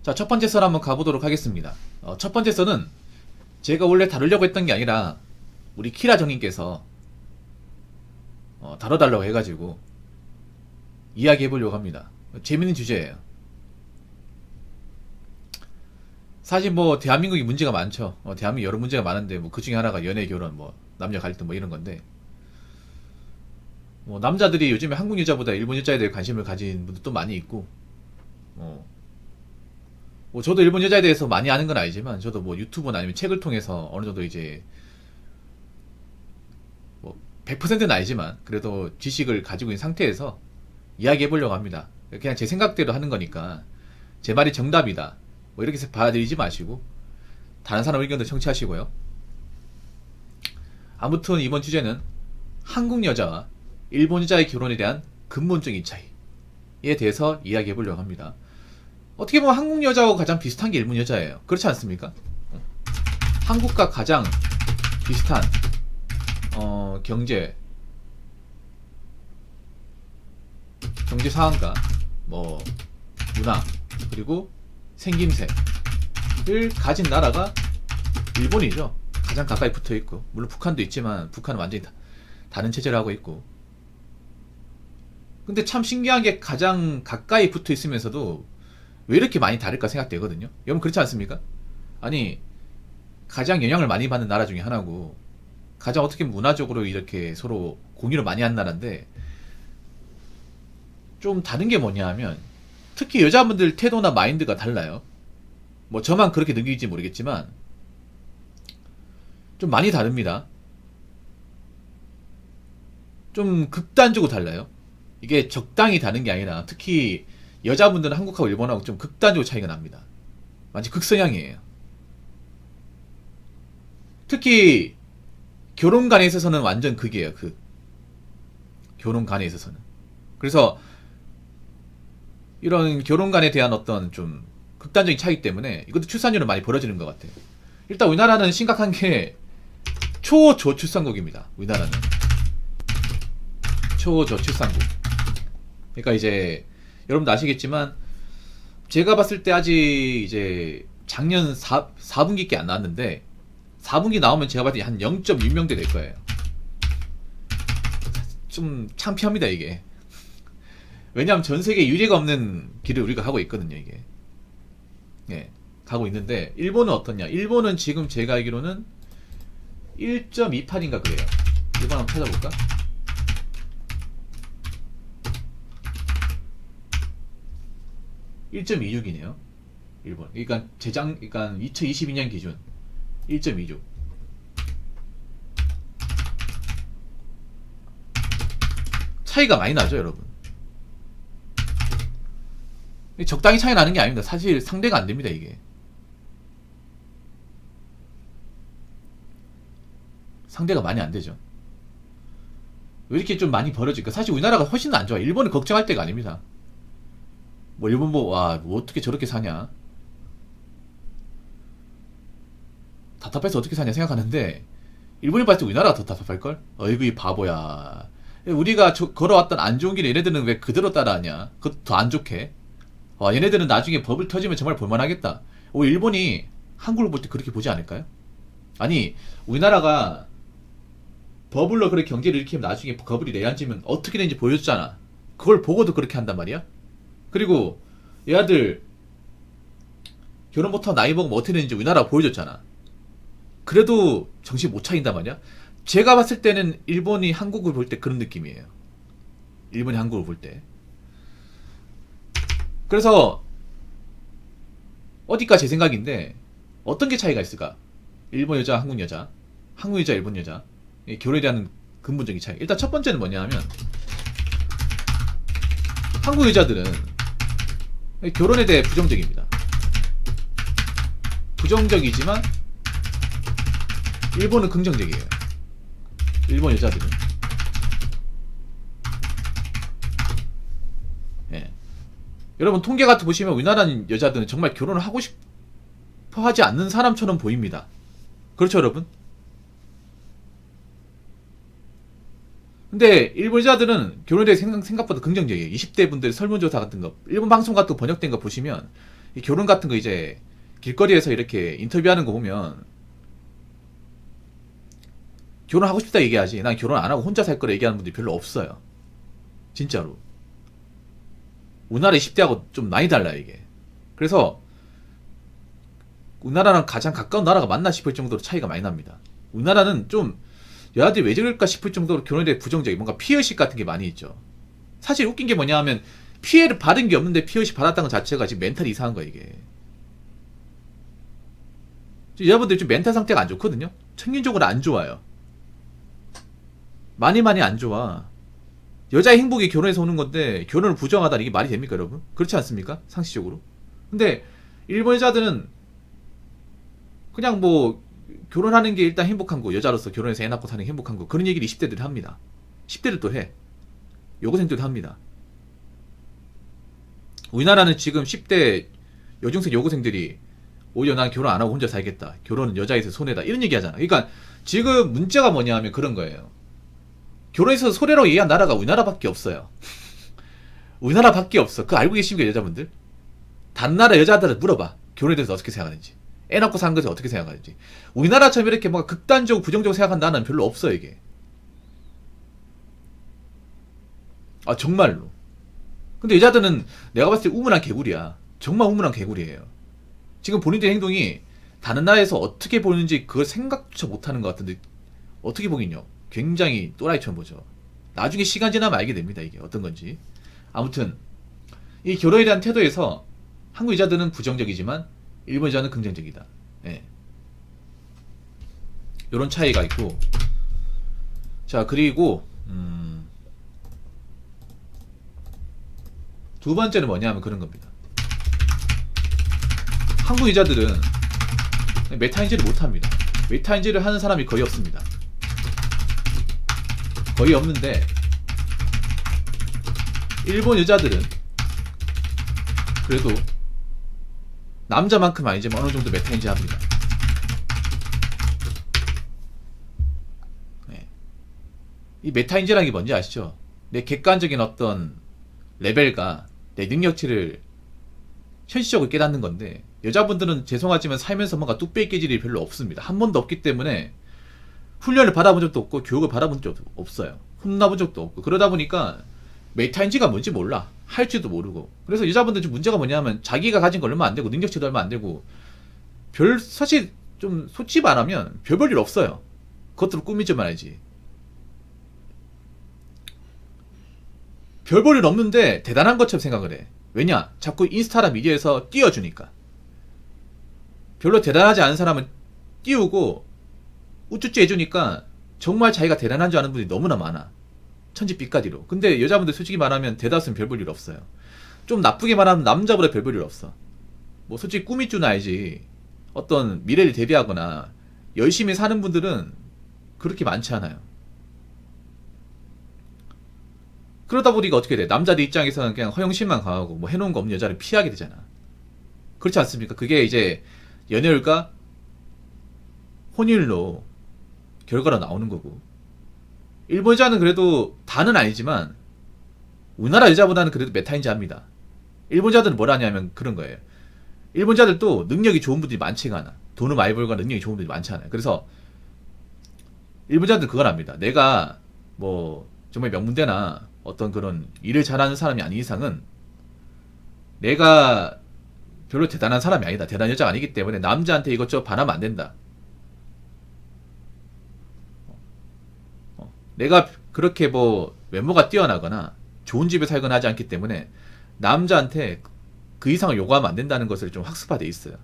자, 첫 번째 썰 한번 가보도록 하겠습니다. 첫 번째 썰은 제가 원래 다루려고 했던 게 아니라 우리 키라 정님께서 다뤄달라고 해가지고 이야기해보려고 합니다. 재밌는 주제예요. 사실 뭐 대한민국이 문제가 많죠. 대한민국 여러 문제가 많은데 뭐 그 중에 하나가 연애, 결혼, 뭐 남녀 갈등 뭐 이런 건데, 뭐 남자들이 요즘에 한국 여자보다 일본 여자에 대해 관심을 가진 분들도 많이 있고, 뭐 저도 일본 여자에 대해서 많이 아는 건 아니지만 저도 뭐 유튜브나 아니면 책을 통해서 어느 정도 이제 뭐 100%는 아니지만 그래도 지식을 가지고 있는 상태에서 이야기해 보려고 합니다. 그냥 제 생각대로 하는 거니까 제 말이 정답이다 뭐 이렇게 해서 받아들이지 마시고 다른 사람 의견도 청취하시고요. 아무튼 이번 주제는 한국 여자와 일본 여자의 결혼에 대한 근본적인 차이에 대해서 이야기해 보려고 합니다. 어떻게 보면 한국 여자하고 가장 비슷한 게 일본 여자예요. 그렇지 않습니까? 한국과 가장 비슷한 경제 상황과 뭐 문화 그리고 생김새를 가진 나라가 일본이죠. 가장 가까이 붙어 있고, 물론 북한도 있지만 북한은 완전히 다른 체제를 하고 있고. 근데 참 신기한 게 가장 가까이 붙어 있으면서도 왜 이렇게 많이 다를까 생각되거든요. 여러분 그렇지 않습니까? 아니, 가장 영향을 많이 받는 나라 중에 하나고 가장 어떻게 문화적으로 이렇게 서로 공유를 많이 한 나라인데, 좀 다른 게 뭐냐 하면 특히 여자분들 태도나 마인드가 달라요. 뭐 저만 그렇게 느끼지 모르겠지만 좀 많이 다릅니다. 좀 극단적으로 달라요. 이게 적당히 다른 게 아니라 특히 여자분들은 한국하고 일본하고 좀 극단적으로 차이가 납니다. 완전 극성향이에요. 특히 결혼관에 있어서는 완전 극이에요. 결혼관에 있어서는. 그래서 이런 결혼관에 대한 어떤 좀 극단적인 차이 때문에 이것도 출산율은 많이 벌어지는 것 같아요. 일단 우리나라는 심각한 게 초저출산국입니다. 우리나라는 초저출산국. 그러니까 이제 여러분도 아시겠지만 제가 봤을 때 아직 이제 작년 4분기께 안 나왔는데 4분기 나오면 제가 봤을 때 한 0.6명대 될 거예요. 좀 창피합니다 이게. 왜냐하면 전 세계 유례가 없는 길을 우리가 가고 있거든요 이게. 예, 가고 있는데 일본은 어떻냐? 일본은 지금 제가 알기로는 1.28인가 그래요. 일본 한번 찾아볼까? (1.26이네요) 일본. 그러니까 그러니까 2022년 기준 1.26. 차이가 많이 나죠 여러분. 적당히 차이 나는 게 아닙니다. 사실 상대가 안 됩니다 이게. 상대가 많이 안 되죠. 왜 이렇게 좀 많이 벌어질까? 사실 우리나라가 훨씬 안 좋아. 일본을 걱정할 때가 아닙니다. 뭐 일본 뭐 어떻게 저렇게 사냐, 답답해서 어떻게 사냐 생각하는데 일본이 봤을 때 우리나라가 더 답답할걸? 어이구 이 바보야. 우리가 걸어왔던 안 좋은 길에 얘네들은 왜 그대로 따라하냐? 그것도 더 안 좋게. 와, 얘네들은 나중에 법을 터지면 정말 볼만하겠다. 일본이 한국을 볼 때 그렇게 보지 않을까요? 아니, 우리나라가 버블로 그렇게 경제를 일으키면 나중에 버블이 내려앉으면 어떻게 되는지 보여줬잖아. 그걸 보고도 그렇게 한단 말이야? 그리고 얘들 결혼 못하고 나이 먹으면 어떻게 되는지 우리나라가 보여줬잖아. 그래도 정신 못 차린단 말이야? 제가 봤을 때는 일본이 한국을 볼 때 그런 느낌이에요. 일본이 한국을 볼 때. 그래서 어디까 제 생각인데 어떤 게 차이가 있을까? 일본 여자, 한국 여자, 한국 여자, 일본 여자 결혼에 대한 근본적인 차이. 일단 첫 번째는 뭐냐 하면 한국 여자들은 결혼에 대해 부정적입니다. 부정적이지만 일본은 긍정적이에요. 일본 여자들은. 예. 여러분 통계 같은 거 보시면 우리나라 여자들은 정말 결혼을 하고 싶어 하지 않는 사람처럼 보입니다. 그렇죠 여러분? 근데 일본 여자들은 결혼에 대해 생각보다 긍정적이에요. 20대 분들 설문조사 같은 거, 일본 방송 같은 거 번역된 거 보시면 이 결혼 같은 거 이제 길거리에서 이렇게 인터뷰하는 거 보면 결혼하고 싶다 얘기하지 난 결혼 안 하고 혼자 살 거라 얘기하는 분들이 별로 없어요. 진짜로. 우리나라 20대하고 좀 많이 달라요 이게. 그래서 우리나라랑 가장 가까운 나라가 맞나 싶을 정도로 차이가 많이 납니다. 우리나라는 좀 여자들이 왜 저럴까 싶을 정도로 결혼에 대해 부정적인 뭔가 피해의식 같은 게 많이 있죠. 사실 웃긴 게 뭐냐 하면 피해를 받은 게 없는데 피해의식 받았다는 것 자체가 지금 멘탈이 이상한 거야 이게. 여자분들이 좀 멘탈 상태가 안 좋거든요. 평균적으로 안 좋아요. 많이 안 좋아. 여자의 행복이 결혼에서 오는 건데 결혼을 부정하다 이게 말이 됩니까 여러분? 그렇지 않습니까? 상식적으로. 근데 일본 여자들은 그냥 뭐 결혼하는 게 일단 행복한 거, 여자로서 결혼해서 애 낳고 사는 게 행복한 거, 그런 얘기를 20대들이 합니다. 10대들도 해. 여고생들도 합니다. 우리나라는 지금 10대 여중생 여고생들이 오히려 난 결혼 안 하고 혼자 살겠다, 결혼은 여자에서 손해다, 이런 얘기 하잖아. 그러니까 지금 문제가 뭐냐 하면 그런 거예요. 결혼에서 손해라고 얘기한 나라가 우리나라밖에 없어요. 우리나라밖에 없어. 그거 알고 계십니까 여자분들? 다른 나라 여자들은 물어봐, 결혼에 대해서 어떻게 생각하는지, 애 낳고 사는 것에 어떻게 생각하는지. 우리나라처럼 이렇게 막 극단적으로 부정적으로 생각하는 나라는 별로 없어요 이게. 아 정말로. 근데 여자들은 내가 봤을 때 우물한 개구리야. 정말 우물한 개구리예요. 지금 본인들의 행동이 다른 나라에서 어떻게 보는지 그걸 생각조차 못하는 것 같은데, 어떻게 보긴요 굉장히 또라이처럼 보죠. 나중에 시간 지나면 알게 됩니다 이게 어떤 건지. 아무튼 이 결혼에 대한 태도에서 한국 여자들은 부정적이지만 일본 여자는 긍정적이다. 예. 요런 차이가 있고. 자 그리고 두 번째는 뭐냐면 그런 겁니다. 한국 여자들은 메타인지를 못합니다. 메타인지를 하는 사람이 거의 없습니다. 거의 없는데 일본 여자들은 그래도 남자만큼 아니지만 어느 정도 메타인지 합니다. 네. 이 메타인지라는 게 뭔지 아시죠? 내 객관적인 어떤 레벨과 내 능력치를 현실적으로 깨닫는 건데, 여자분들은 죄송하지만 살면서 뭔가 뚝배기 깨질이 별로 없습니다. 한 번도 없기 때문에 훈련을 받아본 적도 없고 교육을 받아본 적도 없어요. 혼나본 적도 없고. 그러다 보니까 메타인지가 뭔지 몰라. 할지도 모르고. 그래서 여자분들 좀 문제가 뭐냐면 자기가 가진 거 얼마 안 되고 능력치도 얼마 안 되고 사실 좀 솔직히 말하면 별 볼 일 없어요. 그것들을 꾸미지 말아야지. 별 볼 일 없는데 대단한 것처럼 생각을 해. 왜냐? 자꾸 인스타나 미디어에서 띄워주니까. 별로 대단하지 않은 사람은 띄우고 우쭈쭈 해주니까 정말 자기가 대단한 줄 아는 분이 너무나 많아. 천지빛가디로. 근데 여자분들 솔직히 말하면 대다수는 별 볼 일 없어요. 좀 나쁘게 말하면 남자보다 별 볼 일 없어. 뭐 솔직히 꿈이 줄 알지 어떤 미래를 대비하거나 열심히 사는 분들은 그렇게 많지 않아요. 그러다 보니까 어떻게 돼? 남자들 입장에서는 그냥 허영심만 강하고 뭐 해놓은 거 없는 여자를 피하게 되잖아. 그렇지 않습니까? 그게 이제 연애율과 혼인율로 결과로 나오는 거고. 일본 여자는 그래도 다는 아니지만 우리나라 여자보다는 그래도 메타인지 합니다. 일본 여자들은 뭘 하냐면 그런 거예요. 일본 여자들도 능력이 좋은 분들이 많지가 않아. 돈을 많이 벌거나 능력이 좋은 분들이 많지 않아요. 그래서 일본 여자들은 그걸 합니다. 내가 뭐 정말 명문대나 어떤 그런 일을 잘하는 사람이 아닌 이상은 내가 별로 대단한 사람이 아니다. 대단한 여자가 아니기 때문에 남자한테 이것저것 반하면 안 된다. 내가 그렇게 뭐 외모가 뛰어나거나 좋은 집에 살거나 하지 않기 때문에 남자한테 그 이상을 요구하면 안 된다는 것을 좀 학습화돼 있어요.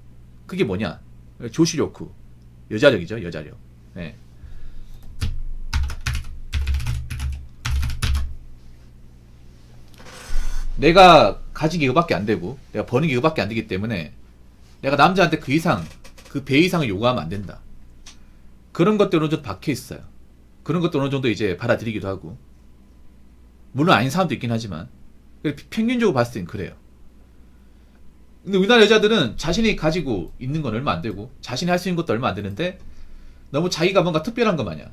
그게 뭐냐? 조시료쿠. 여자력이죠. 여자력. 네. 내가 가진 게 이거밖에 안 되고 내가 버는 게 이거밖에 안 되기 때문에 내가 남자한테 그 이상, 그 배 이상을 요구하면 안 된다. 그런 것들 어느 정도 박혀 있어요. 그런 것도 어느 정도 이제 받아들이기도 하고. 물론 아닌 사람도 있긴 하지만 평균적으로 봤을 땐 그래요. 근데 우리나라 여자들은 자신이 가지고 있는 건 얼마 안 되고 자신이 할 수 있는 것도 얼마 안 되는데 너무 자기가 뭔가 특별한 것 마냥,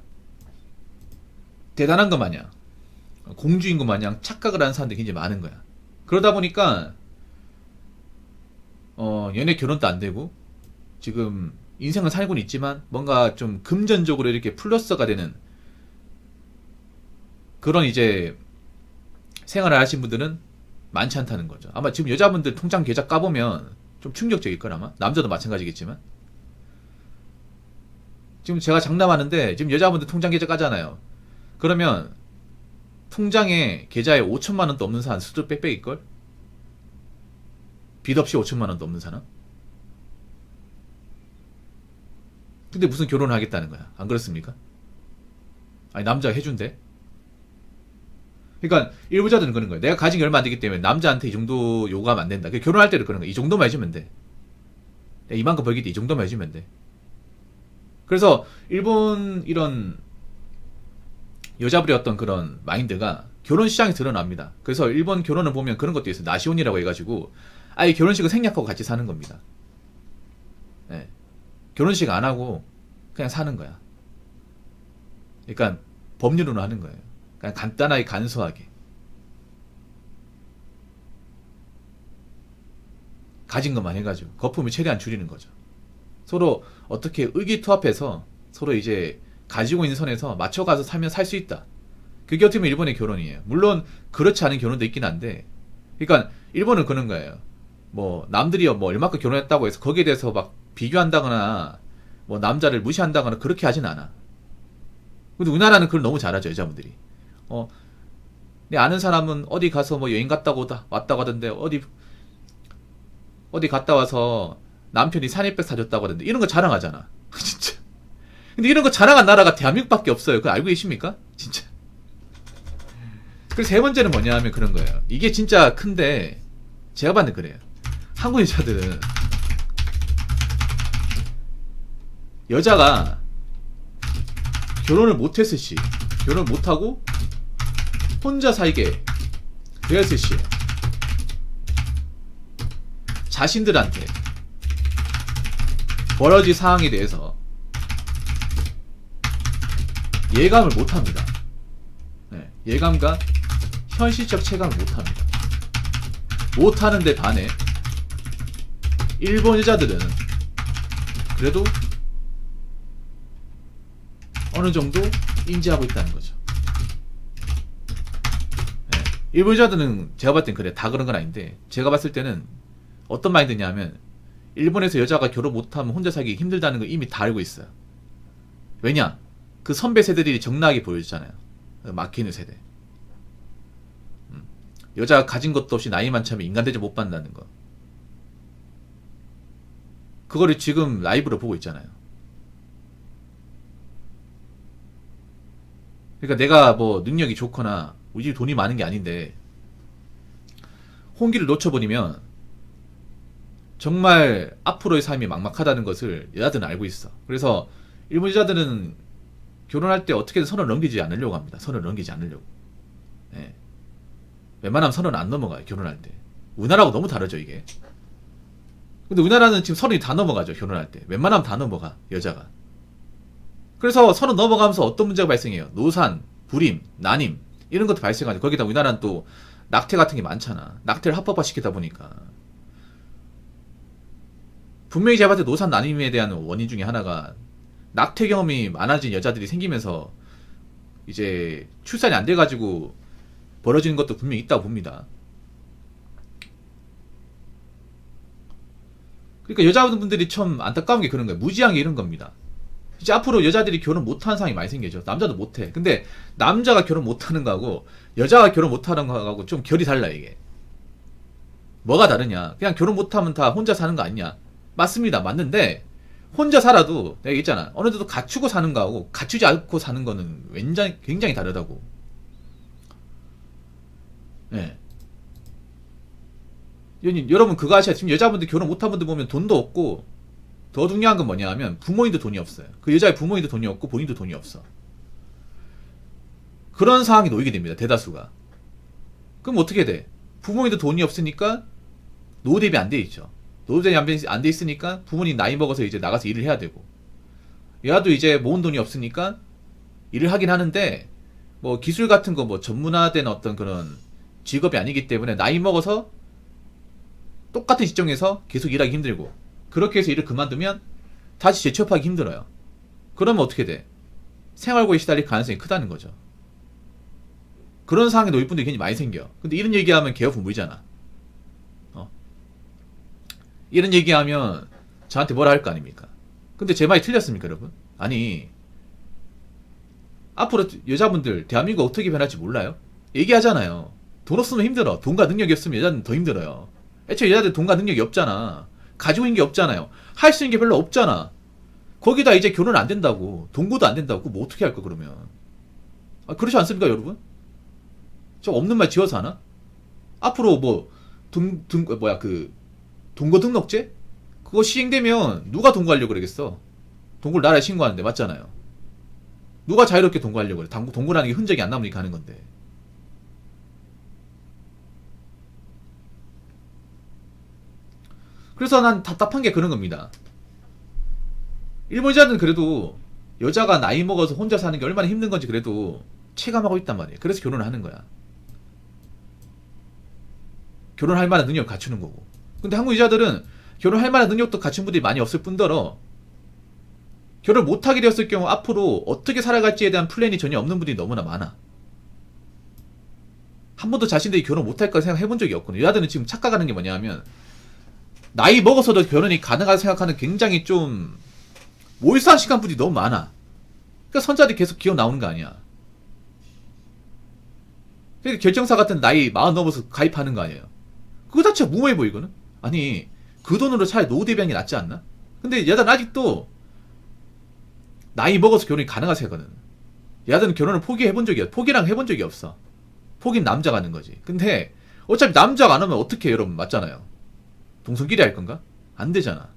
대단한 것 마냥, 공주인 것 마냥 착각을 하는 사람들이 굉장히 많은 거야. 그러다 보니까 연애 결혼도 안 되고 지금 인생을 살고는 있지만 뭔가 좀 금전적으로 이렇게 플러스가 되는 그런 이제 생활을 하신 분들은 많지 않다는 거죠. 아마 지금 여자분들 통장 계좌 까보면 좀 충격적일 걸 아마. 남자도 마찬가지겠지만. 지금 제가 장담하는데 지금 여자분들 통장 계좌 까잖아요. 그러면 통장에 계좌에 5천만 원도 없는 사람 수도 빽빽일걸? 빚 없이 5천만 원도 없는 사람? 근데 무슨 결혼을 하겠다는 거야. 안 그렇습니까? 아니 남자가 해준대. 그러니까 일부자들은 그런 거예요. 내가 가진 게 얼마 안 되기 때문에 남자한테 이 정도 요구하면 안 된다. 결혼할 때도 그런 거야. 이 정도만 해주면 돼. 내가 이만큼 벌기 때 이 정도만 해주면 돼. 그래서 일본 이런 여자분의 어떤 그런 마인드가 결혼 시장에 드러납니다. 그래서 일본 결혼을 보면 그런 것도 있어요. 나시혼이라고 해가지고 아예 결혼식을 생략하고 같이 사는 겁니다. 네. 결혼식 안 하고 그냥 사는 거야. 그러니까 법률로는 하는 거예요. 그냥 간단하게 간소하게 가진 것만 해가지고 거품을 최대한 줄이는 거죠. 서로 어떻게 의기투합해서 서로 이제 가지고 있는 선에서 맞춰가서 살면 살 수 있다. 그게 어떻게 보면 일본의 결혼이에요. 물론 그렇지 않은 결혼도 있긴 한데, 그러니까 일본은 그런 거예요. 뭐 남들이 뭐 얼마큼 결혼했다고 해서 거기에 대해서 막 비교한다거나 뭐 남자를 무시한다거나 그렇게 하진 않아. 근데 우리나라는 그걸 너무 잘하죠, 여자분들이. 내 아는 사람은 어디 가서 뭐 여행 갔다고 왔다고 하던데 어디 갔다 와서 남편이 산이백 사줬다고 하던데 이런 거 자랑하잖아. 진짜. 근데 이런 거 자랑한 나라가 대한민국밖에 없어요. 그거 알고 계십니까? 진짜. 그래서 세 번째는 뭐냐 하면 그런 거예요. 이게 진짜 큰데 제가 봤을 때 그래요. 한국 여자들은 여자가 결혼을 못했을 시, 결혼 못하고 혼자 살게 되었을 시 자신들한테 벌어질 상황에 대해서 예감을 못합니다. 네, 예감과 현실적 체감을 못합니다. 못하는데 반해 일본 여자들은 그래도 어느 정도 인지하고 있다는 거죠. 네, 일본 여자들은 제가 봤을 땐 그래. 다 그런 건 아닌데 제가 봤을 때는 어떤 마인드냐면 일본에서 여자가 결혼 못하면 혼자 살기 힘들다는 거 이미 다 알고 있어요. 왜냐? 그 선배 세대들이 적나하게 보여주잖아요. 막히는 세대. 여자가 가진 것도 없이 나이만 차면 인간 대접 못 받는다는 거. 그거를 지금 라이브로 보고 있잖아요. 그러니까 내가 뭐 능력이 좋거나 우리 집 돈이 많은 게 아닌데 홍기를 놓쳐버리면 정말 앞으로의 삶이 막막하다는 것을 여자들은 알고 있어. 그래서 일본 여자들은 결혼할 때 어떻게든 선을 넘기지 않으려고 합니다. 선을 넘기지 않으려고. 네. 웬만하면 선을 안 넘어가요. 결혼할 때. 우리나라하고 너무 다르죠 이게. 근데 우리나라는 지금 선이 다 넘어가죠. 결혼할 때. 웬만하면 다 넘어가. 여자가. 그래서 선을 넘어가면서 어떤 문제가 발생해요. 노산, 불임, 난임 이런 것도 발생하죠. 거기다 우리나라는 또 낙태 같은 게 많잖아. 낙태를 합법화 시키다 보니까 분명히 제가 봤을 때 노산 난임에 대한 원인 중에 하나가 낙태 경험이 많아진 여자들이 생기면서 이제 출산이 안 돼가지고 벌어지는 것도 분명히 있다고 봅니다. 그러니까 여자분들이 참 안타까운 게 그런 거예요. 무지한 게 이런 겁니다. 이제 앞으로 여자들이 결혼 못하는 상황이 많이 생겨죠. 남자도 못해. 근데 남자가 결혼 못하는 거하고 여자가 결혼 못하는 거하고 좀 결이 달라 이게. 뭐가 다르냐? 그냥 결혼 못하면 다 혼자 사는 거 아니냐? 맞습니다. 맞는데 혼자 살아도 내가 얘기했잖아. 어느 정도 갖추고 사는 거하고 갖추지 않고 사는 거는 굉장히 다르다고. 네. 여러분 그거 아시죠? 지금 여자분들 결혼 못한 분들 보면 돈도 없고 더 중요한 건 뭐냐 하면 부모님도 돈이 없어요. 그 여자의 부모님도 돈이 없고 본인도 돈이 없어. 그런 상황이 놓이게 됩니다. 대다수가. 그럼 어떻게 돼? 부모님도 돈이 없으니까 노후 대비 안 돼 있죠. 노후 대비 안 돼 있으니까 부모님 나이 먹어서 이제 나가서 일을 해야 되고 얘도 이제 모은 돈이 없으니까 일을 하긴 하는데 뭐 기술 같은 거 뭐 전문화된 어떤 그런 직업이 아니기 때문에 나이 먹어서 똑같은 시점에서 계속 일하기 힘들고, 그렇게 해서 일을 그만두면 다시 재취업하기 힘들어요. 그러면 어떻게 돼? 생활고에 시달릴 가능성이 크다는 거죠. 그런 상황에 놓일 분들이 굉장히 많이 생겨. 근데 이런 얘기하면 개업부무이잖아. 이런 얘기하면 저한테 뭐라 할 거 아닙니까? 근데 제 말이 틀렸습니까, 여러분? 아니, 앞으로 여자분들 대한민국 어떻게 변할지 몰라요? 얘기하잖아요. 돈 없으면 힘들어. 돈과 능력이 없으면 여자는 더 힘들어요. 애초에 여자들 돈과 능력이 없잖아. 가지고 있는 게 없잖아요. 할 수 있는 게 별로 없잖아. 거기다 이제 결혼 안 된다고, 동거도 안 된다고, 뭐 어떻게 할까 그러면? 아, 그렇지 않습니까, 여러분? 저 없는 말 지어서 하나? 앞으로 뭐 동거 등록제? 그거 시행되면 누가 동거하려고 그러겠어? 동거를 나라에 신고하는데, 맞잖아요. 누가 자유롭게 동거하려고 그래? 동거라는 게 흔적이 안 남으니까 하는 건데. 그래서 난 답답한 게 그런 겁니다. 일본 여자들은 그래도 여자가 나이 먹어서 혼자 사는 게 얼마나 힘든 건지 그래도 체감하고 있단 말이에요. 그래서 결혼을 하는 거야. 결혼할 만한 능력을 갖추는 거고. 근데 한국 여자들은 결혼할 만한 능력도 갖춘 분들이 많이 없을 뿐더러 결혼을 못하게 되었을 경우 앞으로 어떻게 살아갈지에 대한 플랜이 전혀 없는 분들이 너무나 많아. 한 번도 자신들이 결혼 못할 거라 생각해본 적이 없거든요. 여자들은 지금 착각하는 게 뭐냐면 나이 먹어서도 결혼이 가능하다 생각하는 굉장히 좀 몰수한 시간 분들이 너무 많아. 그러니까 선자들이 계속 기어 나오는 거 아니야. 그러니까 결정사 같은 나이 40 넘어서 가입하는 거 아니에요. 그거 자체가 무모해 보이거든. 아니 그 돈으로 차라리 노후 대비하는 게 낫지 않나? 근데 여자는 아직도 나이 먹어서 결혼이 가능하다 생각하거든. 여자들은 결혼을 포기해본 적이 포기랑 해본 적이 없어. 포기는 남자가 하는 거지. 근데 어차피 남자가 안 하면 어떻게 해요, 여러분? 맞잖아요. 동성끼리 할 건가? 안 되잖아.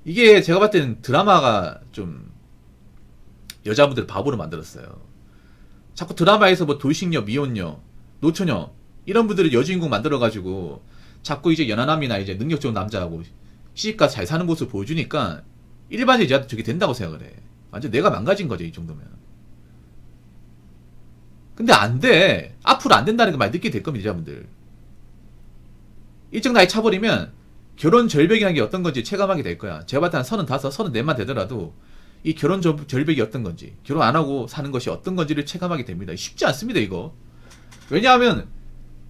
이게 제가 봤을 때는 드라마가 좀 여자분들을 바보로 만들었어요. 자꾸 드라마에서 뭐 돌싱녀, 미혼녀, 노처녀 이런 분들을 여주인공 만들어가지고 자꾸 이제 연하남이나 이제 능력 좋은 남자하고 시집가서 잘 사는 모습을 보여주니까 일반인 여자도 저게 된다고 생각을 해. 완전 내가 망가진 거죠, 이 정도면. 근데 안 돼. 앞으로 안 된다는 걸 많이 느끼게 될 겁니다, 여자분들. 일정 나이 차버리면 결혼 절벽이라는 게 어떤 건지 체감하게 될 거야. 제가 봤을 때 한 35, 34만 되더라도 이 결혼 절벽이 어떤 건지, 결혼 안 하고 사는 것이 어떤 건지를 체감하게 됩니다. 쉽지 않습니다, 이거. 왜냐하면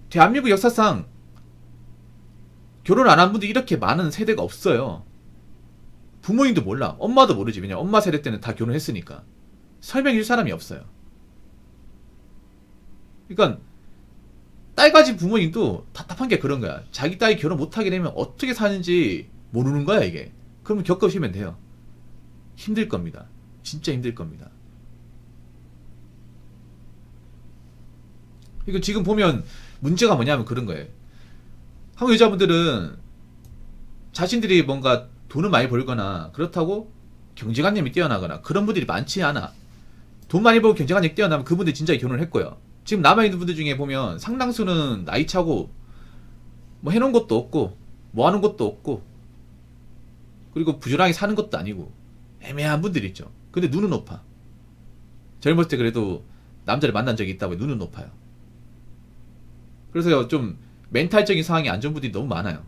대한민국 역사상 결혼 안 한 분들이 이렇게 많은 세대가 없어요. 부모님도 몰라. 엄마도 모르지. 왜냐 엄마 세대 때는 다 결혼했으니까. 설명해 줄 사람이 없어요. 그러니까 딸 가진 부모님도 답답한 게 그런 거야. 자기 딸이 결혼 못하게 되면 어떻게 사는지 모르는 거야, 이게. 그러면 겪으시면 돼요. 힘들 겁니다. 진짜 힘들 겁니다. 이거 지금 보면 문제가 뭐냐면 그런 거예요. 한국 여자분들은 자신들이 뭔가 돈을 많이 벌거나 그렇다고 경제관념이 뛰어나거나 그런 분들이 많지 않아. 돈 많이 벌고 경제관념이 뛰어나면 그분들이 진짜 결혼을 했고요. 지금 남아있는 분들 중에 보면 상당수는 나이 차고 뭐 해놓은 것도 없고 뭐 하는 것도 없고 그리고 부지런하게 사는 것도 아니고 애매한 분들이 있죠. 근데 눈은 높아. 젊었을 때 그래도 남자를 만난 적이 있다고 눈은 높아요. 그래서 좀 멘탈적인 상황이 안 좋은 분들이 너무 많아요.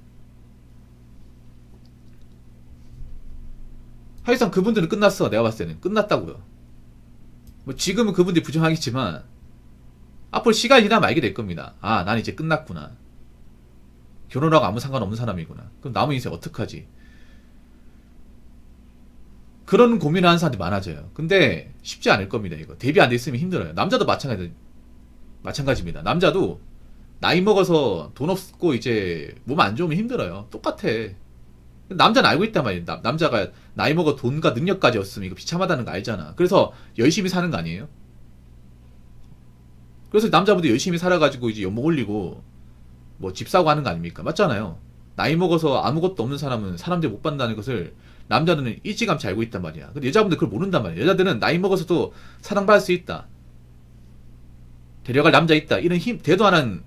사실상 그분들은 끝났어. 내가 봤을 때는 끝났다고요. 뭐 지금은 그분들이 부정하겠지만 앞으로 시간이 지나면 알게 될 겁니다. 아, 난 이제 끝났구나. 결혼하고 아무 상관없는 사람이구나. 그럼 남은 인생 어떡하지? 그런 고민을 하는 사람들이 많아져요. 근데 쉽지 않을 겁니다, 이거. 대비 안 돼 있으면 힘들어요. 남자도 마찬가지입니다. 남자도 나이 먹어서 돈 없고 이제 몸 안 좋으면 힘들어요. 똑같아. 남자는 알고 있단 말이에요. 남자가 나이 먹어 돈과 능력까지 없으면 이거 비참하다는 거 알잖아. 그래서 열심히 사는 거 아니에요? 그래서 남자분들 열심히 살아가지고 이제 연봉 올리고 뭐 집 사고 하는 거 아닙니까? 맞잖아요. 나이 먹어서 아무것도 없는 사람은 사람들이 못 받는다는 것을 남자들은 일찌감치 알고 있단 말이야. 근데 여자분들 그걸 모른단 말이야. 여자들은 나이 먹어서도 사랑받을 수 있다. 데려갈 남자 있다. 이런 힘, 대도 안 한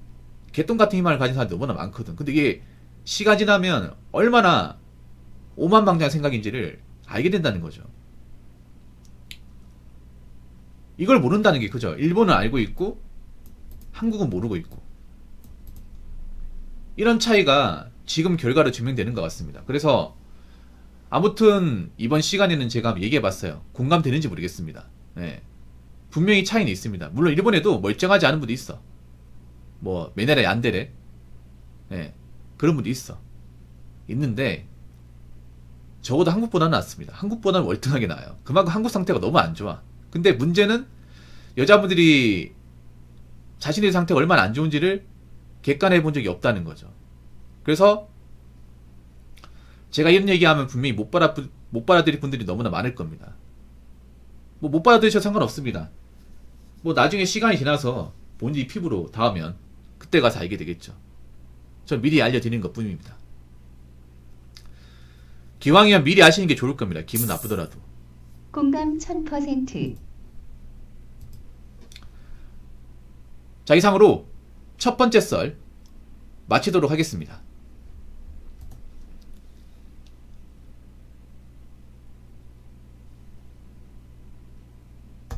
개똥 같은 희망을 가진 사람이 너무나 많거든. 근데 이게 시간 지나면 얼마나 오만방자한 생각인지를 알게 된다는 거죠. 이걸 모른다는 게 그죠. 일본은 알고 있고 한국은 모르고 있고. 이런 차이가 지금 결과로 증명되는 것 같습니다. 그래서 아무튼 이번 시간에는 제가 한번 얘기해봤어요. 공감되는지 모르겠습니다. 예. 분명히 차이는 있습니다. 물론 일본에도 멀쩡하지 않은 분도 있어. 뭐 메네라 얀데레, 예. 그런 분도 있어. 있는데 적어도 한국보다는 낫습니다. 한국보다는 월등하게 나아요. 그만큼 한국 상태가 너무 안 좋아. 근데 문제는 여자분들이 자신의 상태가 얼마나 안 좋은지를 객관해 본 적이 없다는 거죠. 그래서 제가 이런 얘기하면 분명히 못 받아들일 분들이 너무나 많을 겁니다. 뭐 못 받아들이셔도 상관없습니다. 뭐 나중에 시간이 지나서 본인이 피부로 닿으면 그때 가서 알게 되겠죠. 전 미리 알려드리는 것 뿐입니다. 기왕이면 미리 아시는 게 좋을 겁니다. 기분 나쁘더라도. 공감 1000%. 자, 이상으로 첫 번째 썰 마치도록 하겠습니다.